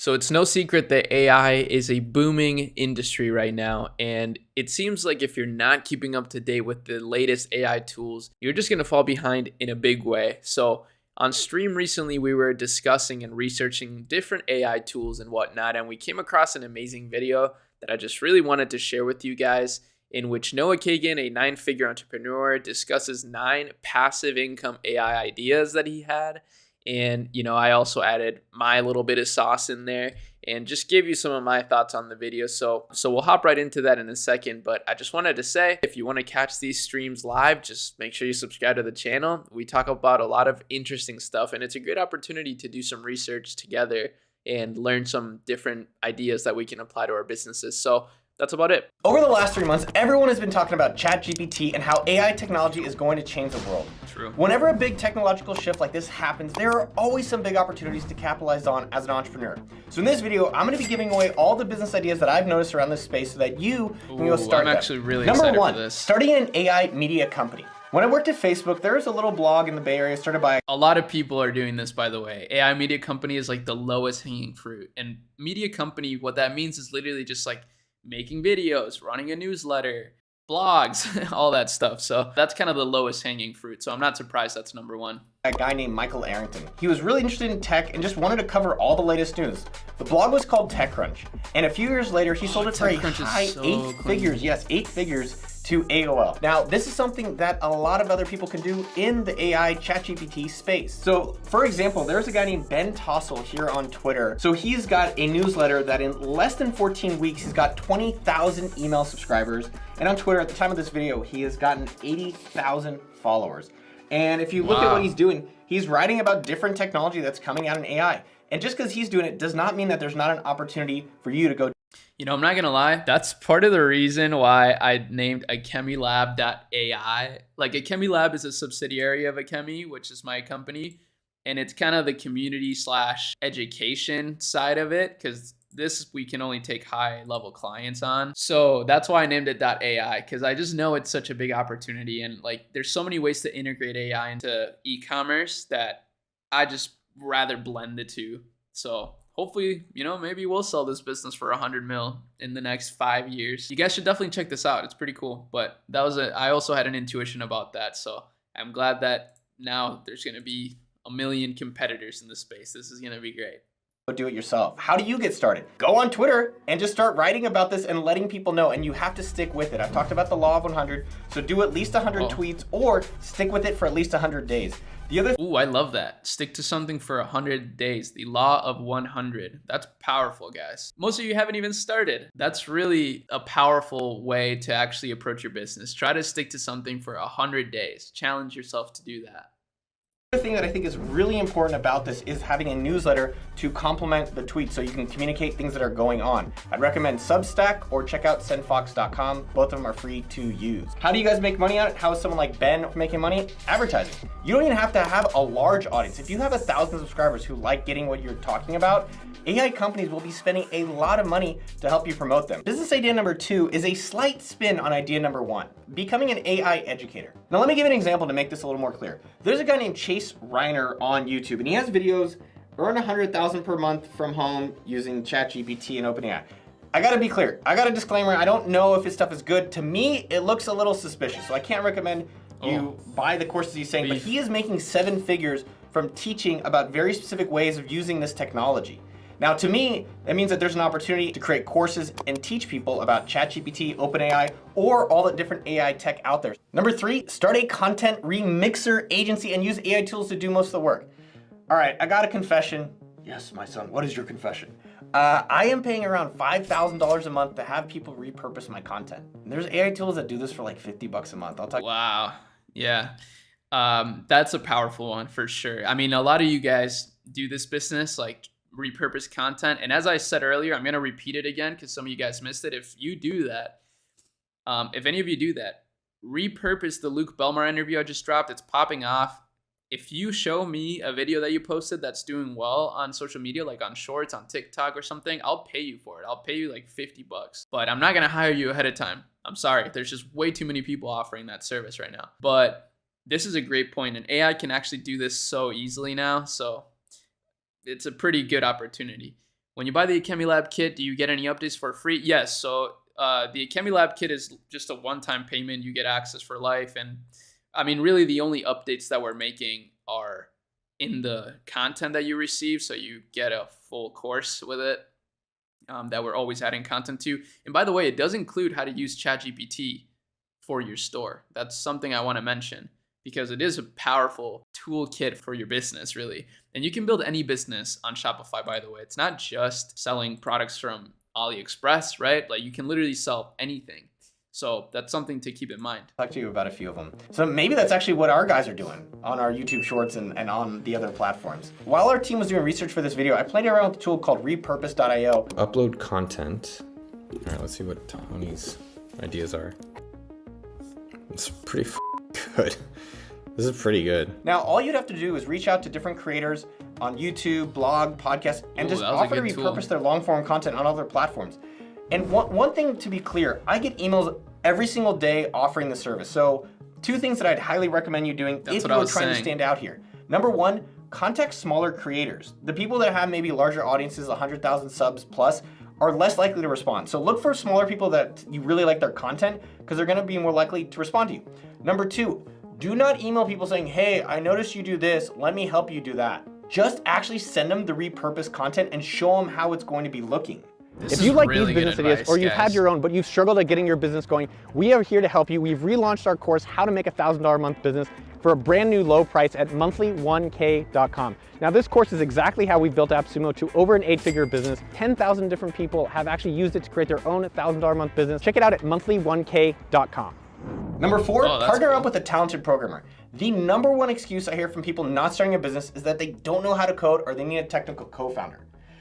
So it's no secret that AI is a booming industry right now. And it seems like if you're not keeping up to date with the latest AI tools, you're just going to fall behind in a big way. So on stream recently, we were discussing and researching different AI tools and whatnot. And we came across an amazing video that I just really wanted to share with you guys, in which Noah Kagan, a 9-figure entrepreneur, discusses 9 passive income AI ideas that he had. And, I also added my little bit of sauce in there and just gave you some of my thoughts on the video. So we'll hop right into that in a second. But I just wanted to say, if you want to catch these streams live, just make sure you subscribe to the channel. We talk about a lot of interesting stuff, and it's a great opportunity to do some research together and learn some different ideas that we can apply to our businesses. So that's about it. Over the last 3 months, everyone has been talking about ChatGPT and how AI technology is going to change the world. True. Whenever a big technological shift like this happens, there are always some big opportunities to capitalize on as an entrepreneur. So in this video, I'm going to be giving away all the business ideas that I've noticed around this space so that you can go start them. I'm actually really excited for this. Starting an AI media company. When I worked at Facebook, there was a little blog in the Bay Area started by a lot of people are doing this, by the way. AI media company is like the lowest hanging fruit. And media company, what that means is literally just like making videos, running a newsletter, blogs, all that stuff. So that's kind of the lowest hanging fruit. So I'm not surprised that's number one. A guy named Michael Arrington. He was really interested in tech and just wanted to cover all the latest news. The blog was called TechCrunch. And a few years later, he sold it for a high 8 figures. Yes, 8 figures to AOL. Now, this is something that a lot of other people can do in the AI ChatGPT space. So, for example, there's a guy named Ben Tossell here on Twitter. So he's got a newsletter that in less than 14 weeks, he's got 20,000 email subscribers. And on Twitter, at the time of this video, he has gotten 80,000 followers. And if you look at what he's doing, he's writing about different technology that's coming out in AI. And just because he's doing it does not mean that there's not an opportunity for you to go. I'm not going to lie. That's part of the reason why I named akemilab.ai. Like Akemilab is a subsidiary of Akemi, which is my company. And it's kind of the community / education side of it, because this we can only take high level clients on. So that's why I named it .ai, because I just know it's such a big opportunity. And like there's so many ways to integrate AI into e-commerce that I just rather blend the two. So hopefully, maybe we'll sell this business for 100 mil in the next 5 years. You guys should definitely check this out. It's pretty cool. But I also had an intuition about that. So I'm glad that now there's going to be a million competitors in this space. This is going to be great. Do it yourself. How do you get started? Go on Twitter and just start writing about this and letting people know, and you have to stick with it. I've talked about the law of 100, so do at least 100 tweets or stick with it for at least 100 days. Ooh, I love that. Stick to something for 100 days. The law of 100. That's powerful, guys. Most of you haven't even started. That's really a powerful way to actually approach your business. Try to stick to something for 100 days. Challenge yourself to do that. Another thing that I think is really important about this is having a newsletter to complement the tweets so you can communicate things that are going on. I'd recommend Substack or check out sendfox.com. Both of them are free to use. How do you guys make money on it? How is someone like Ben making money? Advertising. You don't even have to have a large audience. If you have 1,000 subscribers who like getting what you're talking about, AI companies will be spending a lot of money to help you promote them. Business idea number 2 is a slight spin on idea number 1, becoming an AI educator. Now let me give an example to make this a little more clear. There's a guy named Chase Reiner on YouTube, and he has videos, earn 100,000 per month from home using ChatGPT and OpenAI. I gotta be clear, I got a disclaimer, I don't know if his stuff is good. To me, it looks a little suspicious, so I can't recommend you buy the courses he's saying, but he is making 7 figures from teaching about very specific ways of using this technology. Now, to me, that means that there's an opportunity to create courses and teach people about ChatGPT, OpenAI, or all the different AI tech out there. Number 3, start a content remixer agency and use AI tools to do most of the work. All right, I got a confession. Yes, my son, what is your confession? I am paying around $5,000 a month to have people repurpose my content. And there's AI tools that do this for like $50 a month. I'll talk. Wow, yeah. That's a powerful one for sure. I mean, a lot of you guys do this business, like repurpose content. And as I said earlier, I'm going to repeat it again because some of you guys missed it. If you do that, if any of you do that, repurpose the Luke Belmar interview I just dropped. It's popping off. If you show me a video that you posted that's doing well on social media, like on Shorts, on TikTok or something, I'll pay you for it. I'll pay you like $50, but I'm not going to hire you ahead of time. I'm sorry. There's just way too many people offering that service right now. But this is a great point, and AI can actually do this so easily now. So it's a pretty good opportunity. When you buy the Akemi Lab kit, do you get any updates for free? Yes. So the Akemi Lab kit is just a one-time payment. You get access for life. And I mean, really the only updates that we're making are in the content that you receive. So you get a full course with it that we're always adding content to. And by the way, it does include how to use ChatGPT for your store. That's something I want to mention because it is a powerful toolkit for your business, really. And you can build any business on Shopify, by the way. It's not just selling products from AliExpress, right? Like you can literally sell anything. So that's something to keep in mind. Talk to you about a few of them. So maybe that's actually what our guys are doing on our YouTube Shorts and on the other platforms. While our team was doing research for this video, I played around with a tool called Repurpose.io. Upload content. All right, let's see what Tony's ideas are. It's pretty good. This is pretty good. Now, all you'd have to do is reach out to different creators on YouTube, blog, podcast, and just offer to repurpose their long form content on other platforms. And one thing to be clear, I get emails every single day offering the service. So 2 things that I'd highly recommend you doing if you're trying to stand out here. Number 1, contact smaller creators. The people that have maybe larger audiences, 100,000 subs plus, are less likely to respond. So look for smaller people that you really like their content because they're gonna be more likely to respond to you. Number 2, do not email people saying, hey, I noticed you do this, let me help you do that. Just actually send them the repurposed content and show them how it's going to be looking. If you like these business ideas or you've had your own, but you've struggled at getting your business going, we are here to help you. We've relaunched our course, How to Make a $1,000 a Month Business, for a brand new low price at monthly1k.com. Now this course is exactly how we've built AppSumo to over an 8-figure business. 10,000 different people have actually used it to create their own $1,000 a month business. Check it out at monthly1k.com. Number 4, partner up with a talented programmer. The number 1 excuse I hear from people not starting a business is that they don't know how to code or they need a technical co-founder.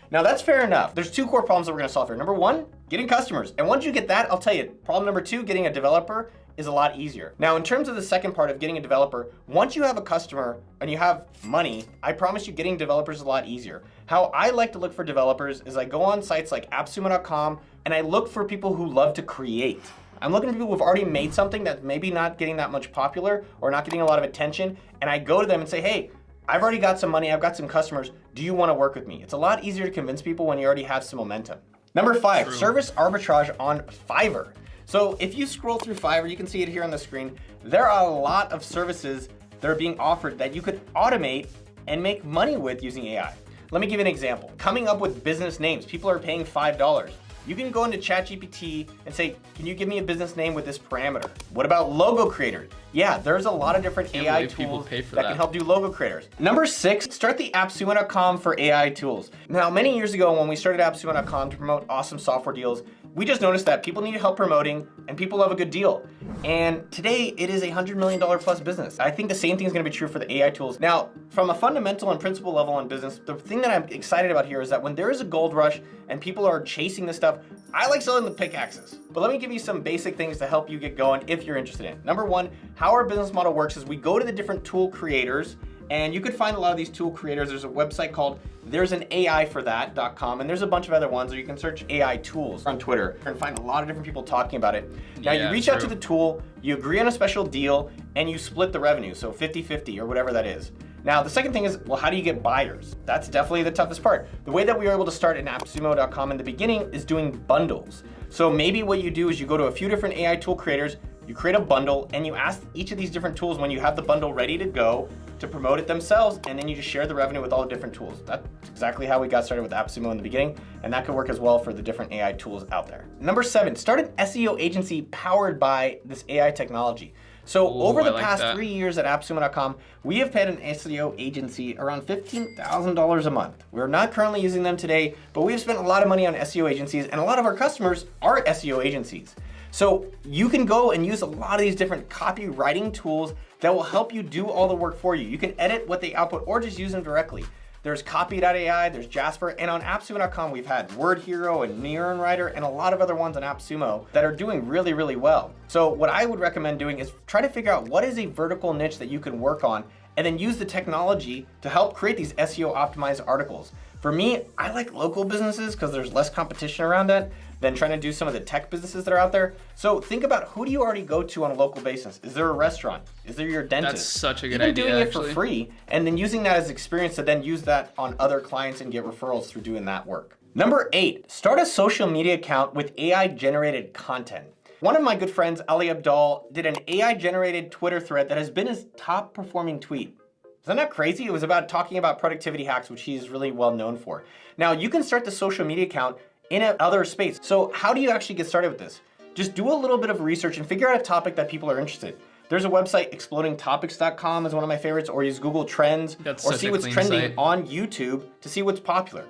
Now that's fair enough. There's 2 core problems that we're gonna solve here. Number 1, getting customers. And once you get that, I'll tell you, problem number 2, getting a developer is a lot easier. Now, in terms of the second part of getting a developer, once you have a customer and you have money, I promise you getting developers is a lot easier. How I like to look for developers is I go on sites like appsumo.com and I look for people who love to create. I'm looking for people who've already made something that's maybe not getting that much popular or not getting a lot of attention, and I go to them and say, hey, I've already got some money, I've got some customers, do you wanna work with me? It's a lot easier to convince people when you already have some momentum. Number 5, service arbitrage on Fiverr. So if you scroll through Fiverr, you can see it here on the screen, there are a lot of services that are being offered that you could automate and make money with using AI. Let me give you an example. Coming up with business names, people are paying $5. You can go into ChatGPT and say, can you give me a business name with this parameter? What about logo creators? Yeah, there's a lot of different AI tools that can help do logo creators. Number 6, start the appsumo.com for AI tools. Now, many years ago when we started appsumo.com to promote awesome software deals, we just noticed that people need help promoting and people love a good deal. And today it is a $100 million plus business. I think the same thing is gonna be true for the AI tools. Now, from a fundamental and principle level in business, the thing that I'm excited about here is that when there is a gold rush and people are chasing this stuff, I like selling the pickaxes. But let me give you some basic things to help you get going if you're interested in. Number 1, how our business model works is we go to the different tool creators, and you could find a lot of these tool creators. There's a website called there'sanaIforthat.com, and there's a bunch of other ones, or you can search AI tools on Twitter and find a lot of different people talking about it. Now you reach out to the tool, you agree on a special deal, and you split the revenue, so 50-50 or whatever that is. Now the second thing is, well, how do you get buyers? That's definitely the toughest part. The way that we were able to start in appsumo.com in the beginning is doing bundles. So maybe what you do is you go to a few different AI tool creators, you create a bundle, and you ask each of these different tools when you have the bundle ready to go to promote it themselves, and then you just share the revenue with all the different tools. That's exactly how we got started with AppSumo in the beginning, and that could work as well for the different AI tools out there. Number 7, start an SEO agency powered by this AI technology. So over the past 3 years at appsumo.com, we have paid an SEO agency around $15,000 a month. We're not currently using them today, but we've spent a lot of money on SEO agencies, and a lot of our customers are SEO agencies. So you can go and use a lot of these different copywriting tools that will help you do all the work for you. You can edit what they output or just use them directly. There's Copy.ai, there's Jasper, and on appsumo.com we've had Word Hero and Neuron Writer and a lot of other ones on AppSumo that are doing really, really well. So what I would recommend doing is try to figure out what is a vertical niche that you can work on and then use the technology to help create these SEO optimized articles. For me, I like local businesses because there's less competition around that than trying to do some of the tech businesses that are out there. So think about, who do you already go to on a local basis? Is there a restaurant? Is there your dentist? That's such a good idea, doing it for free and then using that as experience to then use that on other clients and get referrals through doing that work. Number 8, start a social media account with AI generated content. One of my good friends, Ali Abdal, did an AI generated Twitter thread that has been his top performing tweet. Isn't that crazy? It was about talking about productivity hacks, which he's really well known for. Now you can start the social media account in another space. So how do you actually get started with this? Just do a little bit of research and figure out a topic that people are interested in. There's a website, explodingtopics.com is one of my favorites, or use Google Trends, or see what's trending on YouTube to see what's popular.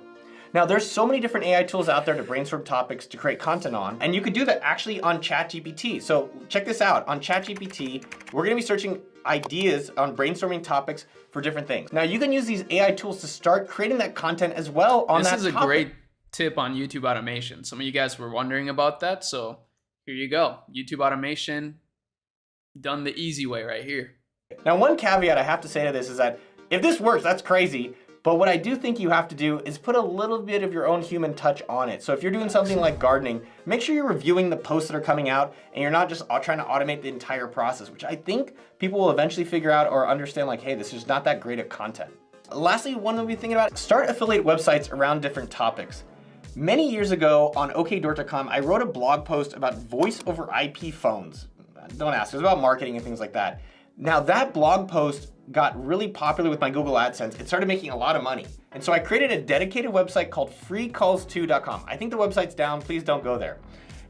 Now there's so many different AI tools out there to brainstorm topics to create content on, and you could do that actually on ChatGPT. So check this out, on ChatGPT, we're gonna be searching ideas on brainstorming topics for different things. Now you can use these AI tools to start creating that content as well on that topic. This is a great tip on YouTube automation. Some of you guys were wondering about that, so here you go. YouTube automation, done the easy way right here. Now one caveat I have to say to this is that if this works, that's crazy. But what I do think you have to do is put a little bit of your own human touch on it. So if you're doing something like gardening, make sure you're reviewing the posts that are coming out and you're not just trying to automate the entire process, which I think people will eventually figure out or understand like, hey, this is not that great at content. Lastly, one to be thinking about, start affiliate websites around different topics. Many years ago on okdort.com, I wrote a blog post about voice over IP phones. Don't ask, it was about marketing and things like that. Now that blog post got really popular with my Google AdSense. It started making a lot of money. And so I created a dedicated website called freecalls2.com. I think the website's down, please don't go there.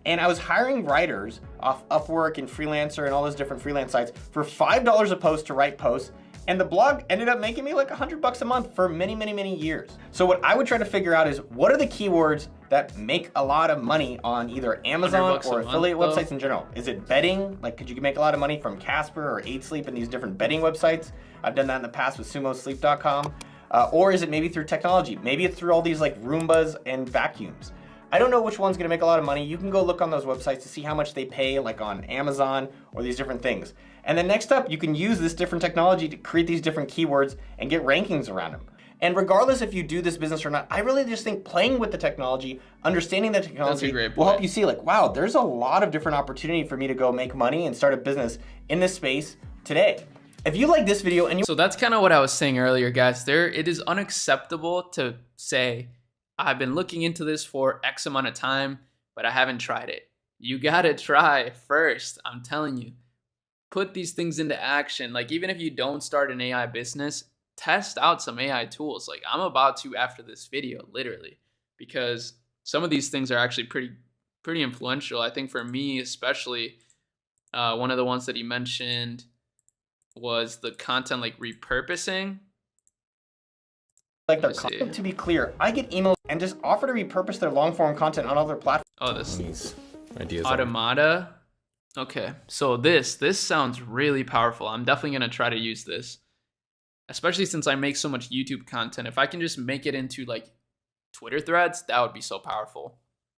And I was hiring writers off Upwork and Freelancer and all those different freelance sites for $5 a post to write posts. And the blog ended up making me like $100 a month for many, many, many years. So what I would try to figure out is what are the keywords that make a lot of money on either Amazon or affiliate websites in general? Is it betting? Like, could you make a lot of money from Casper or 8Sleep and these different betting websites? I've done that in the past with sumosleep.com. Or is it maybe through technology? Maybe it's through all these like Roombas and vacuums. I don't know which one's gonna make a lot of money. You can go look on those websites to see how much they pay, like on Amazon or these different things. And then next up, you can use this different technology to create these different keywords and get rankings around them. And regardless if you do this business or not, I really just think playing with the technology, understanding the technology will help you see like, wow, there's a lot of different opportunity for me to go make money and start a business in this space today. If you like this video and So that's kind of what I was saying earlier, guys. It is unacceptable to say, I've been looking into this for X amount of time, but I haven't tried it. You gotta try first, I'm telling you. Put these things into action. Like even if you don't start an AI business, test out some AI tools. Like I'm about to after this video, literally, because some of these things are actually pretty influential. I think for me, especially, one of the ones that he mentioned was the content like repurposing. Like their content, to be clear, I get emails and just offer to repurpose their long form content on other platforms. Oh, this These ideas. Automata. Okay, so this sounds really powerful. I'm definitely gonna try to use this, especially since I make so much YouTube content. If I can just make it into like Twitter threads, that would be so powerful.